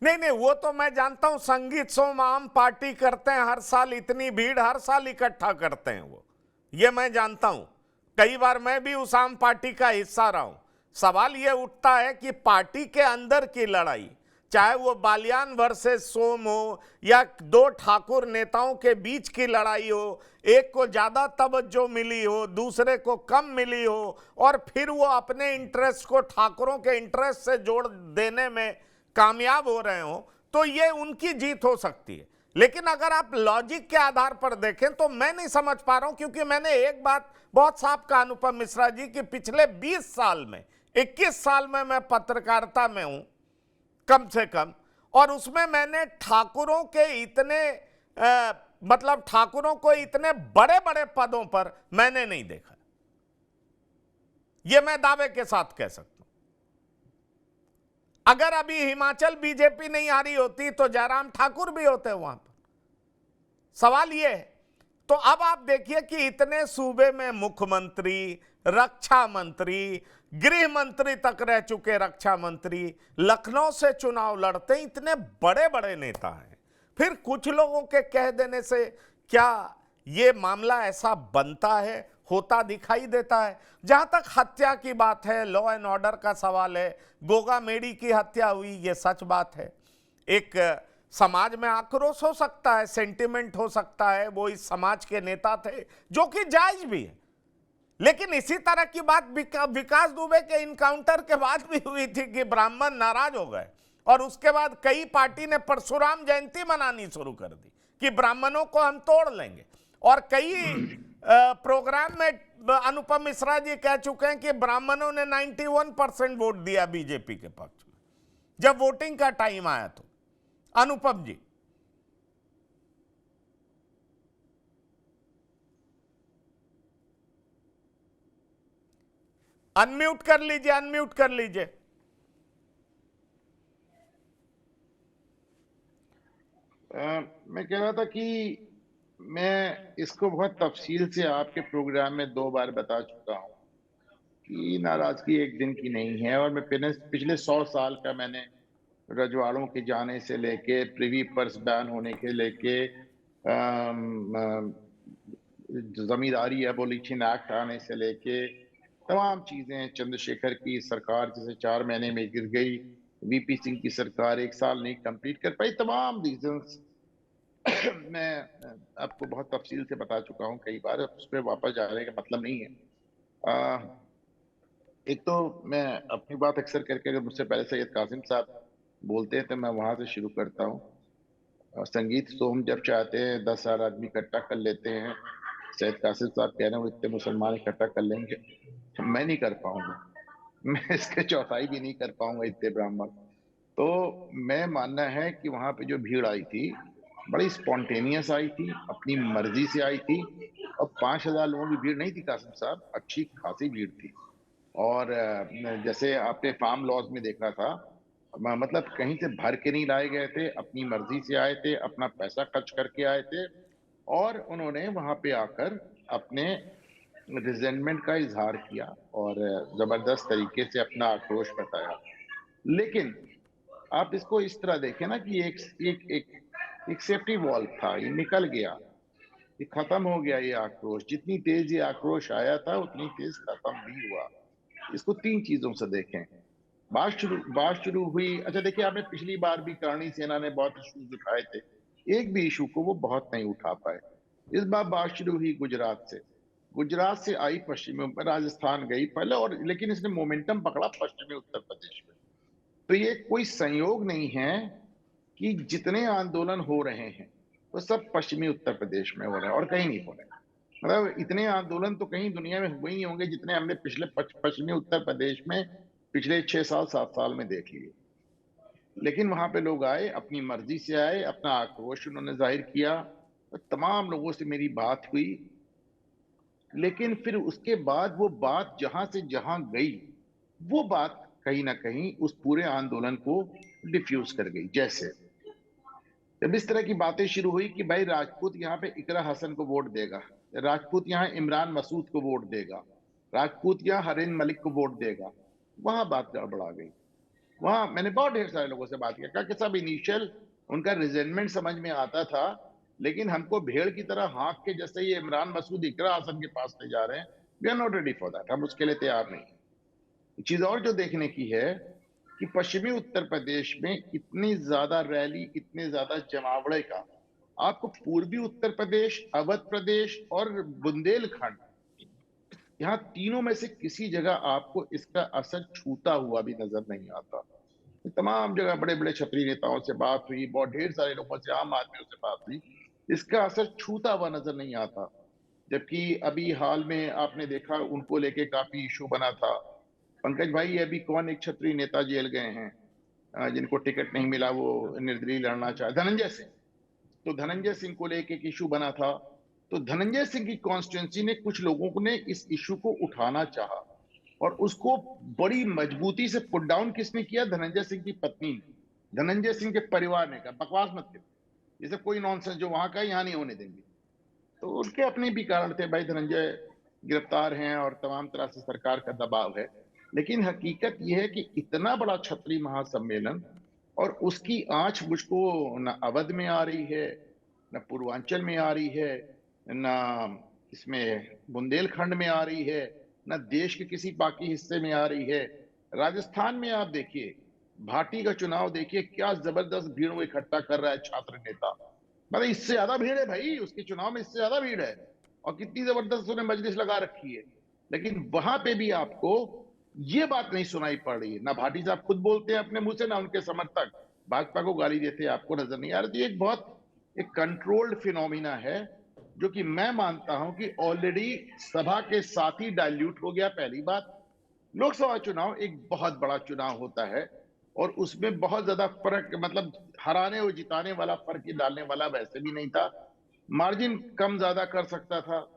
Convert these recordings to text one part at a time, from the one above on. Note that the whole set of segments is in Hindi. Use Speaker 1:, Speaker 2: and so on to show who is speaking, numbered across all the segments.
Speaker 1: नहीं नहीं, वो तो मैं जानता हूं, संगीत सोम आम पार्टी करते हैं हर साल, इतनी भीड़ हर साल इकट्ठा करते हैं वो, ये मैं जानता हूं। कई बार मैं भी उस आम पार्टी का हिस्सा रहा हूं। सवाल ये उठता है कि पार्टी के अंदर की लड़ाई, चाहे वो बालियान वर्सेस सोम हो या दो ठाकुर नेताओं के बीच की लड़ाई हो, एक को ज्यादा तवज्जो मिली हो, दूसरे को कम मिली हो, और फिर वो अपने इंटरेस्ट को ठाकुरों के इंटरेस्ट से जोड़ देने में कामयाब हो रहे हो, तो ये उनकी जीत हो सकती है। लेकिन अगर आप लॉजिक के आधार पर देखें तो मैं नहीं समझ पा रहा हूं, क्योंकि मैंने एक बात बहुत साफ कहा अनुपम मिश्रा जी कि पिछले 20 साल में, 21 साल में मैं पत्रकारिता में हूं कम से कम, और उसमें मैंने ठाकुरों के इतने मतलब ठाकुरों को इतने बड़े बड़े पदों पर मैंने नहीं देखा। यह मैं दावे के साथ कह सकता हूं। अगर अभी हिमाचल बीजेपी नहीं आ रही होती तो जयराम ठाकुर भी होते वहां पर। सवाल यह है, तो अब आप देखिए कि इतने सूबे में मुख्यमंत्री, रक्षा मंत्री, गृह मंत्री तक रह चुके रक्षा मंत्री लखनऊ से चुनाव लड़ते, इतने बड़े बड़े नेता हैं, फिर कुछ लोगों के कह देने से क्या यह मामला ऐसा बनता है, होता दिखाई देता है? जहां तक हत्या की बात है, लॉ एंड ऑर्डर का सवाल है, गोगा मेडी की हत्या हुई, यह सच बात है। एक समाज में आक्रोश हो सकता है, सेंटिमेंट हो सकता है, वो इस समाज के नेता थे, जो कि जायज भी है। लेकिन इसी तरह की बात विकास दुबे के इनकाउंटर के बाद भी हुई थी कि ब्राह्मण नाराज हो गए, और उसके बाद कई पार्टी ने परशुराम जयंती मनानी शुरू कर दी कि ब्राह्मणों को हम तोड़ लेंगे। और कई प्रोग्राम में अनुपम मिश्रा जी कह चुके हैं कि ब्राह्मणों ने 91% वोट दिया बीजेपी के पक्ष में जब वोटिंग का टाइम आया। तो अनुपम जी, अनम्यूट कर लीजिए, अनम्यूट कर लीजिए।
Speaker 2: मैं कह रहा था कि मैं इसको बहुत तफसील से आपके प्रोग्राम में 2 बार बता चुका हूँ कि नाराजगी एक दिन की नहीं है। और मैं पिछले 100 साल का मैंने रजवाड़ों के जाने से लेके प्रिवी पर्स बैन होने के लेके जमींदारी एबोलिशन एक्ट आने से लेके तमाम चीजें, चंद्रशेखर की सरकार जैसे 4 महीने में गिर गई, वीपी सिंह की सरकार 1 साल नहीं कंप्लीट कर पाई, तमाम रीजंस मैं आपको बहुत तफसील से बता चुका हूँ कई बार, उस पर वापस जाने का मतलब नहीं है। एक तो मैं अपनी बात अक्सर करके, अगर मुझसे पहले सैयद कासिम साहब बोलते हैं तो मैं वहां से शुरू करता हूँ। संगीत सोम जब चाहते हैं 10,000 आदमी इकट्ठा कर लेते हैं, सैयद कासिम साहब कह रहे हैं वो इतने मुसलमान इकट्ठा कर लेंगे, तो मैं नहीं कर पाऊंगा। मैं इसके चौथाई भी नहीं कर पाऊंगा, इतने ब्राह्मण। तो मैं मानना है कि वहां पे जो भीड़ आई थी बड़ी स्पॉन्टेनियस आई थी, अपनी मर्जी से आई थी। और 5,000 लोगों की भीड़ नहीं थी कासिम साहब, अच्छी खासी भीड़ थी। और जैसे आपने फार्म लॉज में देखा था, मतलब कहीं से भर के नहीं लाए गए थे, अपनी मर्जी से आए थे, अपना पैसा खर्च करके आए थे, और उन्होंने वहां पे आकर अपने रिजेंटमेंट का इजहार किया और जबरदस्त तरीके से अपना आक्रोश बताया। लेकिन आप इसको इस तरह देखें ना कि एक सेफ्टी वॉल्व था, ये निकल गया, ये खत्म हो गया। ये आक्रोश, जितनी तेज ये आक्रोश आया था उतनी तेज खत्म भी हुआ। इसको 3 चीजों से देखें। बात शुरू हुई। अच्छा देखिए, आपने पिछली बार भी करणी सेना ने बहुत इश्यूज उठाए थे, एक भी इशू को वो बहुत नहीं उठा पाए। इस बार बात शुरू हुई गुजरात से। गुजरात से आई पश्चिमी में, राजस्थान गई पहले, और लेकिन इसने मोमेंटम पकड़ा पश्चिमी उत्तर प्रदेश में। तो ये कोई संयोग नहीं है कि जितने आंदोलन हो रहे हैं वो सब पश्चिमी उत्तर प्रदेश में हो रहे हैं और कहीं नहीं हो रहे हैं। मतलब इतने आंदोलन तो कहीं दुनिया में हुए नहीं होंगे जितने हमने पिछले पश्चिमी उत्तर प्रदेश में पिछले 6 साल 7 साल में देख लिए। लेकिन वहां पे लोग आए, अपनी मर्जी से आए, अपना आक्रोश उन्होंने जाहिर किया। तमाम लोगों से मेरी बात हुई, लेकिन फिर उसके बाद वो बात जहां से जहां गई, वो बात कहीं ना कहीं उस पूरे आंदोलन को डिफ्यूज कर गई। जैसे जब इस तरह की बातें शुरू हुई कि भाई राजपूत यहाँ पे इकरा हसन को वोट देगा, राजपूत यहाँ इमरान मसूद को वोट देगा, राजपूत यहाँ हरीन मलिक को वोट देगा, वहां बात गड़बड़ा गई। वहां मैंने बहुत ढेर सारे लोगों से बात किया, कहा कि सब इनिशियल उनका रिजेंटमेंट समझ में आता था, लेकिन हमको भेड़ की तरह हाँक के जैसे ये इमरान मसूद इकरा आसन के पास ले जा रहे हैं, we are not ready for that, हम उसके लिए तैयार नहीं। चीज और जो देखने की है कि पश्चिमी उत्तर प्रदेश में इतनी ज्यादा रैली, इतने ज्यादा जमावड़े का आपको पूर्वी उत्तर प्रदेश, अवध प्रदेश और बुंदेलखंड, यहाँ तीनों में से किसी जगह आपको इसका असर छूता हुआ भी नजर नहीं आता। तमाम जगह बड़े बड़े क्षत्रिय नेताओं से बात हुई, बहुत ढेर सारे लोगों से, आम आदमियों से बात हुई, इसका असर छूता हुआ नजर नहीं आता। जबकि अभी हाल में आपने देखा उनको लेके काफी इशू बना था। पंकज भाई, अभी कौन एक क्षत्रिय नेता जेल गए हैं जिनको टिकट नहीं मिला, वो निर्दलीय लड़ना चाहे, धनंजय सिंह। तो धनंजय सिंह को लेके एक इशू बना था, तो धनंजय सिंह की कॉन्स्टिट्यूंसी ने कुछ लोगों ने इस इशू को उठाना चाहा और उसको बड़ी मजबूती से पुट डाउन किसने किया? धनंजय सिंह की पत्नी ने, धनंजय सिंह के परिवार ने कहा बकवास मत करो, ये सब कोई नॉनसेंस जो वहां का यहाँ नहीं होने देंगे। तो उनके अपने भी कारण थे, भाई धनंजय गिरफ्तार हैं और तमाम तरह से सरकार का दबाव है। लेकिन हकीकत यह है कि इतना बड़ा क्षत्रिय महासम्मेलन और उसकी आंच मुझको न अवध में आ रही है, न पूर्वांचल में आ रही है, न इसमें बुंदेलखंड में आ रही है, न देश के किसी बाकी हिस्से में आ रही है। राजस्थान में आप देखिए, भाटी का चुनाव देखिए, क्या जबरदस्त भीड़ वो इकट्ठा कर रहा है छात्र नेता। मतलब इससे ज्यादा भीड़ है भाई, उसके चुनाव में इससे ज्यादा भीड़ है, और कितनी जबरदस्त उन्हें मजलिस लगा रखी है। लेकिन वहां पे भी आपको ये बात नहीं सुनाई पड़ रही है, ना भाटी साहब खुद बोलते हैं अपने मुंह से, ना उनके समर्थक भाजपा को गाली देते हैं, आपको नजर नहीं आ रहा। तो ये एक बहुत एक कंट्रोल्ड फिनोमिना है, जो कि मैं मानता हूं कि ऑलरेडी सभा के साथ ही डाइल्यूट हो गया। पहली बात, लोकसभा चुनाव एक बहुत बड़ा चुनाव होता है और उसमें बहुत ज्यादा फर्क, मतलब हराने और जिताने वाला फर्क ही डालने वाला वैसे भी नहीं था। मार्जिन कम ज्यादा कर सकता था,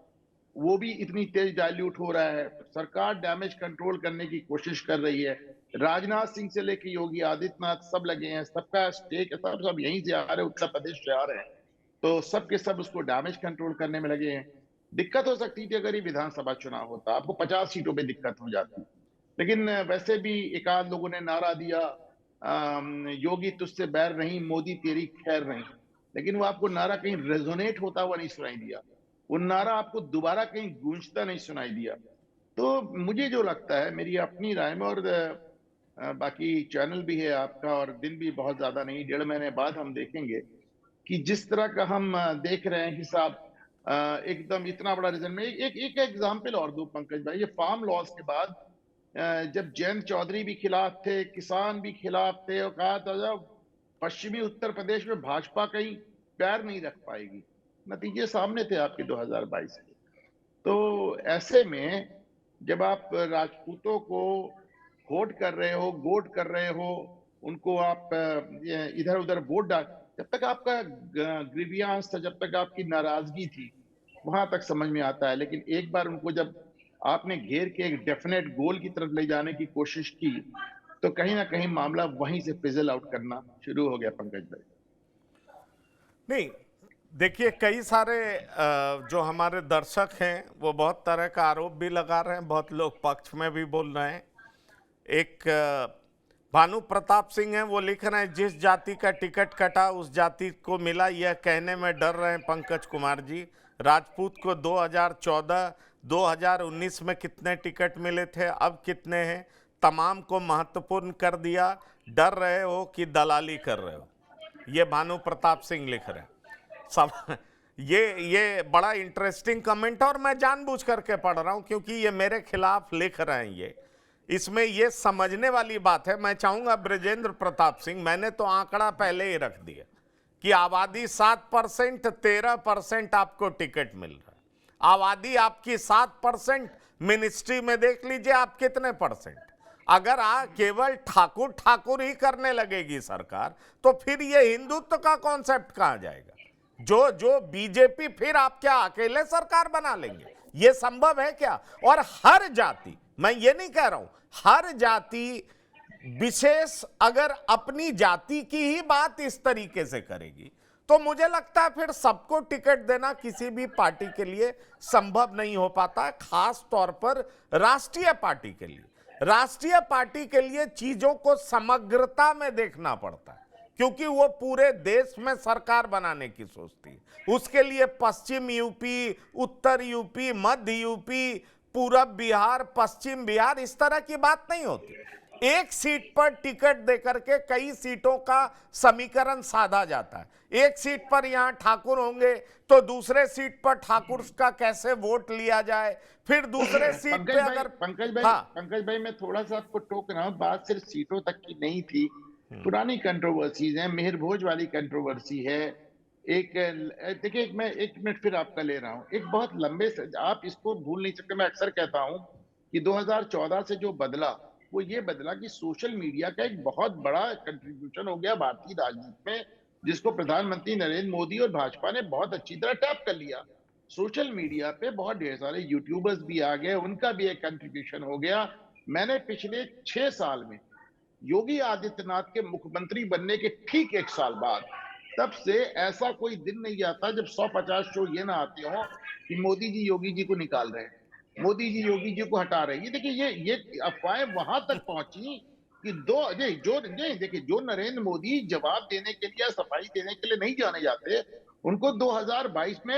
Speaker 2: वो भी इतनी तेज डाइल्यूट हो रहा है। सरकार डैमेज कंट्रोल करने की कोशिश कर रही है। राजनाथ सिंह से लेके योगी आदित्यनाथ सब लगे हैं, सबका स्टेक है, सब यहीं से आ रहे हैं, उत्तर प्रदेश से आ रहे हैं, तो सब के सब उसको डैमेज कंट्रोल करने में लगे हैं। दिक्कत हो सकती थी अगर ये विधानसभा चुनाव होता, आपको 50 सीटों पे दिक्कत हो जाती। लेकिन वैसे भी एक आध लोगों ने नारा दिया, योगी तुझसे बैर नहीं, मोदी तेरी खैर नहीं, लेकिन वो आपको नारा कहीं रेजोनेट होता हुआ नहीं सुनाई दिया, वो नारा आपको दोबारा कहीं गूंजता नहीं सुनाई दिया। तो मुझे जो लगता है, मेरी अपनी राय में, और बाकी चैनल भी है आपका और दिन भी बहुत ज्यादा नहीं, 1.5 महीने बाद हम देखेंगे कि जिस तरह का हम देख रहे हैं हिसाब, एकदम इतना बड़ा रिजल्ट में एक एग्जाम्पल और दूं पंकज भाई, ये फार्म लॉस के बाद जब जयंत चौधरी भी खिलाफ थे, किसान भी खिलाफ थे, और कहा था जब पश्चिमी उत्तर प्रदेश में भाजपा कहीं पैर नहीं रख पाएगी, नतीजे सामने थे आपके 2022 के। तो ऐसे में जब आप राजपूतों को होट कर रहे हो, गोट कर रहे हो, उनको आप इधर उधर वोट डाल, जब तक आपका ग्रीवियांस था, जब तक आपकी नाराजगी थी, वहां तक समझ में आता है। लेकिन एक बार उनको जब आपने घेर के एक डेफिनेट गोल की तरफ ले जाने की कोशिश की, तो कहीं ना कहीं मामला वहीं से फिजल आउट करना शुरू हो गया पंकज भाई।
Speaker 1: नहीं, देखिए, कई सारे जो हमारे दर्शक हैं वो बहुत तरह का आरोप भी लगा रहे हैं, बहुत लोग पक्ष में भी बोल रहे हैं। एक भानु प्रताप सिंह हैं, वो लिख रहे हैं, जिस जाति का टिकट कटा उस जाति को मिला, यह कहने में डर रहे हैं पंकज कुमार जी। राजपूत को 2014 2019 में कितने टिकट मिले थे, अब कितने हैं? तमाम को महत्वपूर्ण कर दिया, डर रहे हो कि दलाली कर रहे हो? ये भानु प्रताप सिंह लिख रहे हैं। सब ये बड़ा इंटरेस्टिंग कमेंट है और मैं जानबूझ करके पढ़ रहा हूं क्योंकि ये मेरे खिलाफ लिख रहे हैं। ये इसमें ये समझने वाली बात है। मैं चाहूंगा ब्रजेंद्र प्रताप सिंह, मैंने तो आंकड़ा पहले ही रख दिया कि आबादी 7%, 13% आपको टिकट मिल रहा है। आबादी आपकी 7%, मिनिस्ट्री में देख लीजिए आप कितने परसेंट। अगर केवल ठाकुर ठाकुर ही करने लगेगी सरकार, तो फिर ये हिंदुत्व का कॉन्सेप्ट कहां जाएगा? जो बीजेपी, फिर आप क्या अकेले सरकार बना लेंगे? ये संभव है क्या? और हर जाति, मैं ये नहीं कह रहा हूं, हर जाति विशेष अगर अपनी जाति की ही बात इस तरीके से करेगी, तो मुझे लगता है फिर सबको टिकट देना किसी भी पार्टी के लिए संभव नहीं हो पाता है, खास तौर पर राष्ट्रीय पार्टी के लिए। राष्ट्रीय पार्टी के लिए चीजों को समग्रता में देखना पड़ता है, क्योंकि वो पूरे देश में सरकार बनाने की सोचती है। उसके लिए पश्चिम यूपी, उत्तर यूपी, मध्य यूपी, पूरब बिहार, पश्चिम बिहार, इस तरह की बात नहीं होती। एक सीट पर टिकट देकर के कई सीटों का समीकरण साधा जाता है। एक सीट पर यहां ठाकुर होंगे तो दूसरे सीट पर ठाकुर का कैसे वोट लिया जाए, फिर दूसरे सीट पे अगर
Speaker 2: पंकज भाई मैं थोड़ा सा आपको टोक रहा हूँ, बात सिर्फ सीटों तक की नहीं थी, पुरानी कंट्रोवर्सीज है, मेहर भोज वाली कंट्रोवर्सी है। एक देखिए, मैं 1 मिनट फिर आपका ले रहा हूँ, एक बहुत लंबे से आप इसको भूल नहीं सकते। मैं अक्सर कहता हूँ कि 2014 से जो बदला वो ये बदला कि सोशल मीडिया का एक बहुत बड़ा कंट्रीब्यूशन हो गया भारतीय राजनीति में, जिसको प्रधानमंत्री नरेंद्र मोदी और भाजपा ने बहुत अच्छी तरह टैप कर लिया। सोशल मीडिया पे बहुत ढेर सारे यूट्यूबर्स भी आ गए, उनका भी एक कंट्रीब्यूशन हो गया। मैंने पिछले 6 साल में योगी आदित्यनाथ के मुख्यमंत्री बनने के ठीक 1 साल बाद, तब से ऐसा कोई दिन नहीं आता जब 150 शो ये ना आते हो कि मोदी जी योगी जी को निकाल रहे हैं, मोदी जी योगी जी को हटा रहे हैं। ये देखिए, ये अफवाहें वहां तक पहुंची कि देखिए, जो नरेंद्र मोदी जवाब देने के लिए, सफाई देने के लिए नहीं जाने जाते, उनको 2022 में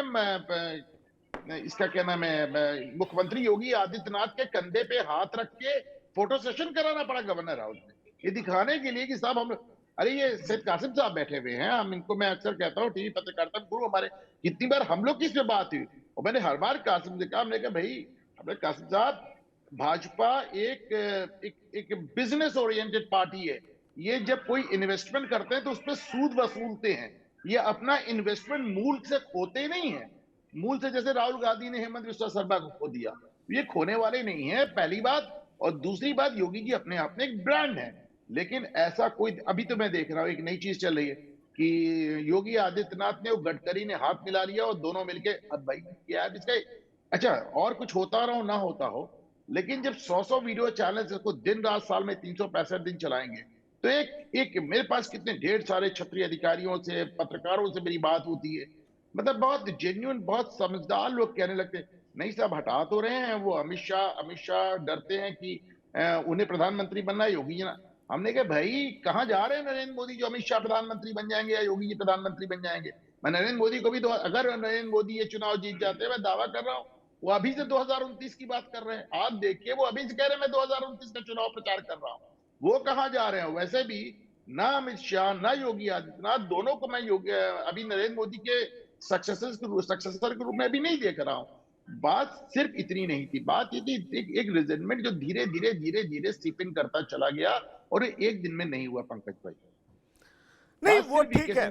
Speaker 2: इसका क्या नाम है, मुख्यमंत्री योगी आदित्यनाथ के कंधे पे हाथ रख के फोटो सेशन कराना पड़ा गवर्नर हाउस में, ये दिखाने के लिए कि साहब हम, अरे ये सैयद कासिम साहब बैठे हुए हैं, हम इनको, मैं अक्सर कहता हूँ टीवी पत्रकारिता गुरु हमारे, कितनी बार हम लोग की इस पे बात हुई और मैंने हर बार कासिम से कहा, हमने कहा भाई हमने कासिम साहब, भाजपा एक बिजनेस ओरिएंटेड पार्टी है, ये जब कोई इन्वेस्टमेंट करते हैं तो उसमें सूद वसूलते हैं, ये अपना इन्वेस्टमेंट मूल से खोते नहीं है, मूल से जैसे राहुल गांधी ने हेमंत विश्वा शर्मा को खो दिया, ये खोने वाले नहीं है, पहली बात। और दूसरी बात, योगी जी अपने आप में एक ब्रांड है, लेकिन ऐसा कोई, अभी तो मैं देख रहा हूं एक नई चीज चल रही है कि योगी आदित्यनाथ ने और गडकरी ने हाथ मिला लिया और दोनों मिलके, अब भाई क्या इसका, अच्छा और कुछ होता रहो ना होता हो, लेकिन जब 100 वीडियो चैनल को दिन रात साल में 365 दिन चलाएंगे, तो एक मेरे पास कितने ढेर सारे क्षत्रिय अधिकारियों से, पत्रकारों से मेरी बात होती है, मतलब बहुत जेन्युइन, बहुत समझदार लोग कहने लगते हैं, नहीं साहब हटा तो रहे हैं वो अमित शाह डरते हैं कि उन्हें प्रधानमंत्री बनना है, योगी जी ना। हमने कहा भाई कहां जा रहे हैं नरेंद्र मोदी, जो अमित शाह प्रधानमंत्री बन जाएंगे या योगी जी प्रधानमंत्री बन जाएंगे। मैं नरेंद्र मोदी को भी अगर नरेंद्र मोदी ये चुनाव जीत जाते हैं, मैं दावा कर रहा हूं वो अभी से 2029 की बात कर रहे हैं, आप देखिए वो अभी से कह रहे हैं मैं 2029 का चुनाव प्रचार कर रहा हूं, वो कहां जा रहे हैं। वैसे भी ना अमित शाह ना योगी आदित्यनाथ, दोनों को मैं अभी नरेंद्र मोदी के सक्सेसर के रूप में भी नहीं देख रहा हूं। बात सिर्फ इतनी नहीं थी, बात ये थी एक रिजेंटमेंट जो धीरे धीरे सीप इन करता चला गया और एक दिन में नहीं हुआ पंकज भाई।
Speaker 1: नहीं वो ठीक है,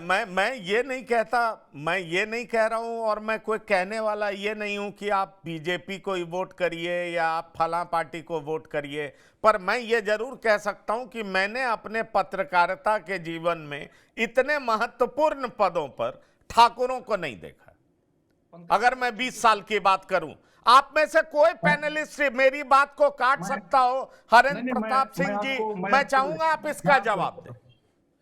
Speaker 1: मैं ये नहीं कहता, मैं ये नहीं कह रहा हूं और मैं कोई कहने वाला ये नहीं हूं कि आप बीजेपी को ही वोट करिए या आप फला पार्टी को वोट करिए, पर मैं ये जरूर कह सकता हूं कि मैंने अपने पत्रकारिता के जीवन में इतने महत्वपूर्ण पदों पर ठाकुरों को नहीं देखा। अगर मैं 20 साल की बात करूं, आप में से कोई पैनलिस्ट मेरी बात को काट सकता हो, हरेंद्र प्रताप सिंह जी, मैं चाहूंगा आप इसका जवाब दें।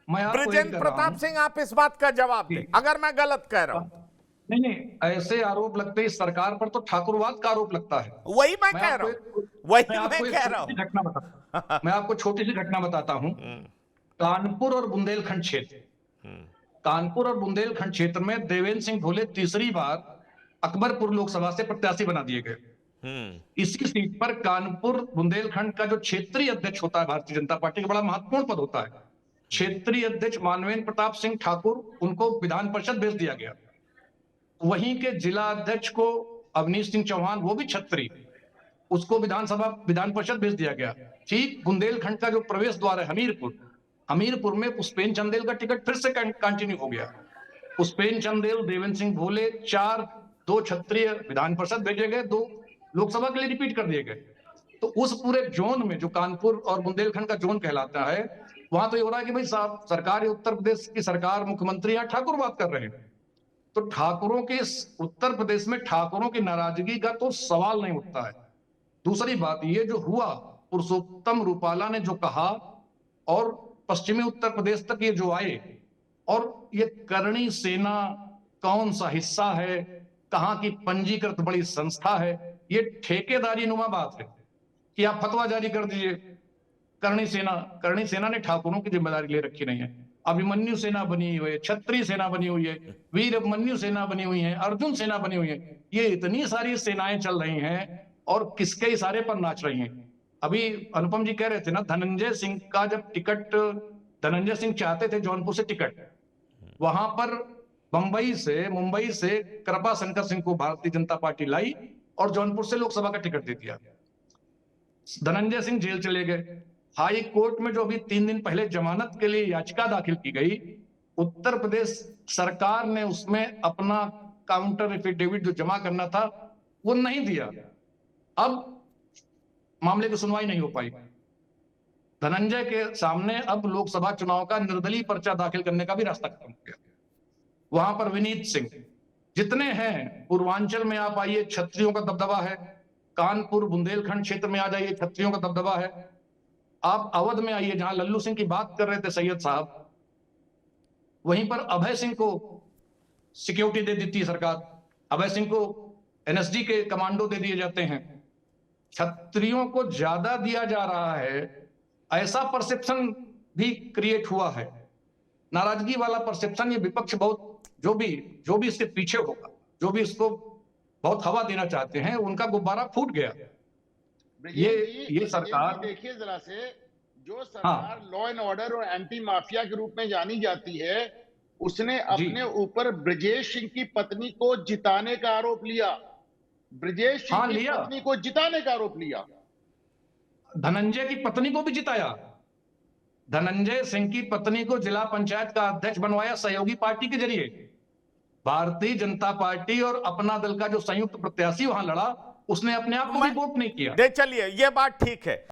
Speaker 1: ब्रिजेंद्र प्रताप सिंह, आप इस बात का जवाब दें अगर मैं गलत कह रहा हूं।
Speaker 3: नहीं, ऐसे आरोप लगते हैं इस सरकार पर तो ठाकुरवाद का आरोप लगता है।
Speaker 1: वही मैं कह रहा हूं, वही मैं कह रहा हूं।
Speaker 3: मैं आपको छोटी सी घटना बताता हूं। कानपुर और बुंदेलखंड क्षेत्र, कानपुर और बुंदेलखंड क्षेत्र में देवेंद्र सिंह भोले तीसरी बार अकबरपुर लोकसभा से प्रत्याशी बना दिए गए। इसी सीट पर कानपुर बुंदेलखंड का जो क्षेत्रीय अध्यक्ष होता है भारतीय जनता पार्टी का, बड़ा महत्वपूर्ण पद होता है, क्षेत्रीय अध्यक्ष मानवेंद्र प्रताप सिंह ठाकुर, उनको विधान परिषद भेज दिया गया। वहीं के जिला अध्यक्ष को अवनीश सिंह चौहान, वो भी क्षत्रिय, उसको विधान परिषद भेज दिया गया। ठीक बुंदेलखंड का जो प्रवेश द्वार है हमीरपुर में पुष्पेंद्र चंदेल का टिकट फिर से कंटिन्यू हो गया। पुष्पेंद्र चंदेल, देवेंद्र सिंह भोले, 2 क्षत्रिय विधान परिषद भेजे गए, 2 लोकसभा के लिए रिपीट कर दिए गए। तो उस पूरे जोन में जो कानपुर और बुंदेलखंड का जोन कहलाता है, वहां तो ये हो रहा है कि भाई साहब सरकार, उत्तर प्रदेश की सरकार, मुख्यमंत्री यहाँ ठाकुर बात कर रहे हैं। तो ठाकुरों के, उत्तर प्रदेश में ठाकुरों की नाराजगी का तो सवाल नहीं उठता है। दूसरी बात ये जो हुआ, पुरुषोत्तम रूपाला ने जो कहा और पश्चिमी उत्तर प्रदेश तक ये जो आए, और ये करणी सेना कौन सा हिस्सा है, कहां की पंजीकृत बड़ी संस्था है, ये ठेकेदारी नुमा बात है। कि आप फतवा जारी कर दीजिए। करणी सेना ने ठाकुरों की जिम्मेदारी ले रखी नहीं है। अभिमन्यु सेना बनी हुई है, क्षत्रिय सेना बनी हुई है, वीर अभिमन्यु सेना बनी हुई है, अर्जुन सेना बनी हुई है। ये इतनी सारी सेनाएं चल रही हैं और किसके इशारे पर नाच रही हैं। अभी अनुपम जी कह रहे थे ना, धनंजय सिंह का जब टिकट, धनंजय सिंह चाहते थे जौनपुर से टिकट, वहां पर मुंबई से कृपा शंकर सिंह को भारतीय जनता पार्टी लाई और जौनपुर से लोकसभा का टिकट दे दिया। धनंजय सिंह जेल चले गए। हाई कोर्ट में जो अभी 3 दिन पहले जमानत के लिए याचिका दाखिल की गई, उत्तर प्रदेश सरकार ने उसमें अपना काउंटर एफिडेविट जो जमा करना था वो नहीं दिया। अब मामले की सुनवाई नहीं हो पाई। धनंजय के सामने अब लोकसभा चुनाव का निर्दलीय पर्चा दाखिल करने का भी रास्ता खत्म हो गया। वहां पर विनीत सिंह जितने हैं, पूर्वांचल में आप आइए, क्षत्रियों का दबदबा है। कानपुर बुंदेलखंड क्षेत्र में आ जाइए, क्षत्रियों का दबदबा है। आप अवध में आइए, जहां लल्लू सिंह की बात कर रहे थे सैयद साहब, वहीं पर अभय सिंह को सिक्योरिटी दे देती है सरकार। अभय सिंह को एनएसजी के कमांडो दे दिए जाते हैं। क्षत्रियों को ज्यादा दिया जा रहा है, ऐसा परसेप्शन भी क्रिएट हुआ है। नाराजगी वाला परसेप्शन ये विपक्ष बहुत, जो भी इसके पीछे होगा, जो भी इसको बहुत हवा देना चाहते हैं, उनका गुब्बारा फूट गया। ये सरकार,
Speaker 2: देखिए जरा से, जो सरकार लॉ एंड ऑर्डर और एंटी माफिया के रूप में जानी जाती है, उसने अपने ऊपर ब्रजेश सिंह की पत्नी को जिताने का आरोप लिया। ब्रजेश सिंह की पत्नी को जिताने का आरोप लिया।
Speaker 3: धनंजय की पत्नी को भी जिताया। धनंजय सिंह की पत्नी को जिला पंचायत का अध्यक्ष बनवाया सहयोगी पार्टी के जरिए। भारतीय जनता पार्टी और अपना दल का जो संयुक्त प्रत्याशी वहां लड़ा, उसने अपने आप को भी वोट नहीं किया।
Speaker 1: चलिए, ये बात ठीक है।